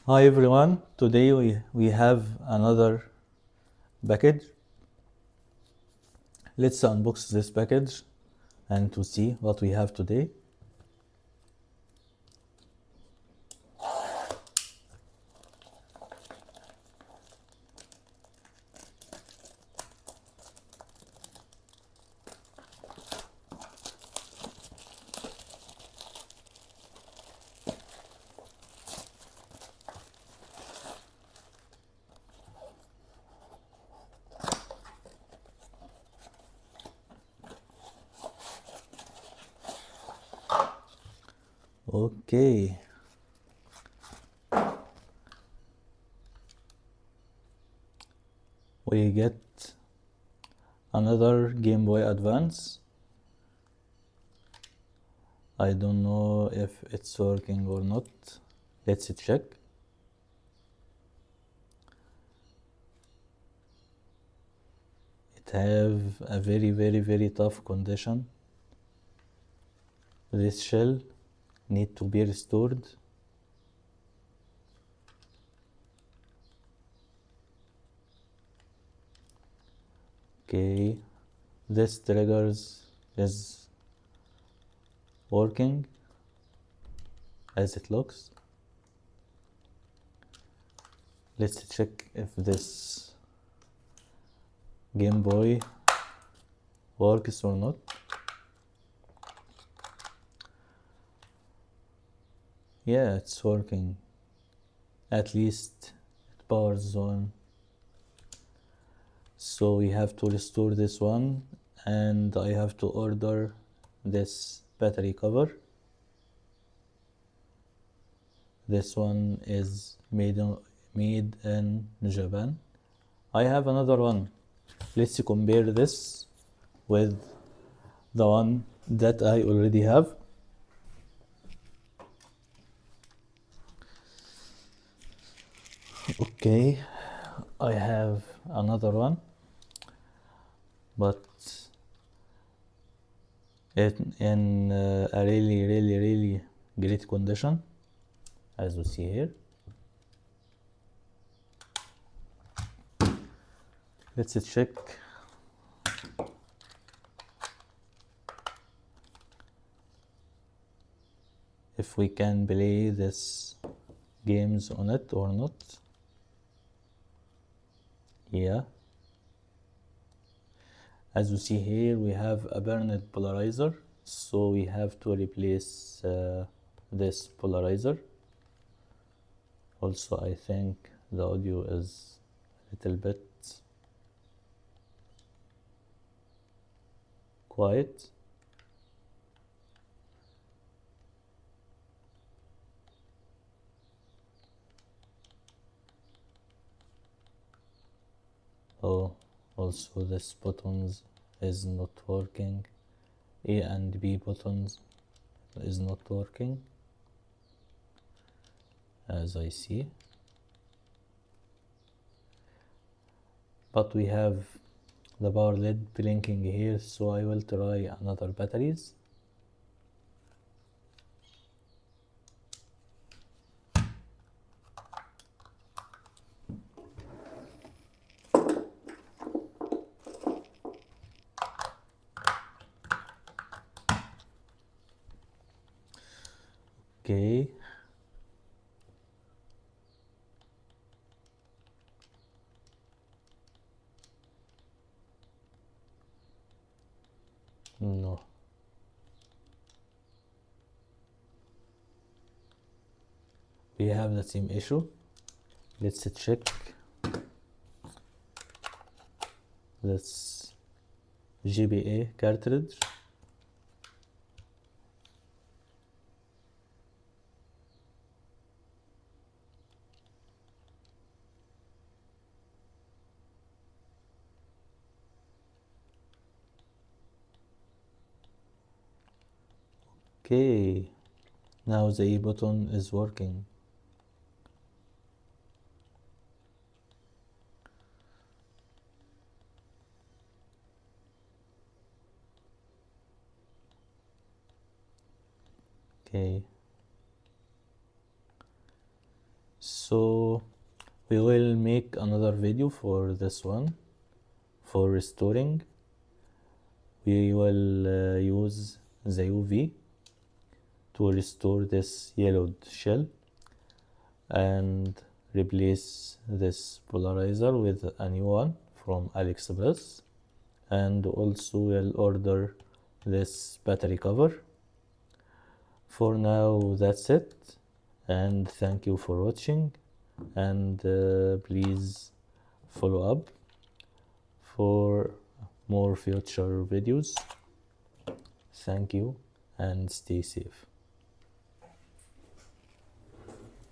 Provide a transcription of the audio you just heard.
Hi everyone, today we have another package. Let's unbox this package and to see what we have today. Okay, we get another Game Boy Advance. I don't know if it's working or not. Let's check. It have a very tough condition. This shell need to be restored. Okay, this triggers is working as it looks. Let's check if this Game Boy works or not. Yeah, it's working. At least it powers on. So we have to restore this one, and I have to order this battery cover. This one is made in Japan. I have another one. Let's compare this with the one that I already have. Okay, I have another one, but in a really great condition, as you see here. Let's check if we can play this games on it or not. Yeah, as you see here, we have a burned polarizer, so we have to replace this polarizer. Also, I think the audio is a little bit quiet. Oh, also this buttons is not working. A and B buttons is not working, as I see. But we have the power LED blinking here, so I will try another batteries. Okay. No. We have the same issue. Let's check this GBA cartridge. Okay, now the E button is working. Okay. So we will make another video for this one. For restoring, we will use the UV to restore this yellowed shell and replace this polarizer with a new one from AliExpress, and also we'll order this battery cover. For now, that's it, and thank you for watching, and please follow up for more future videos. Thank you and stay safe.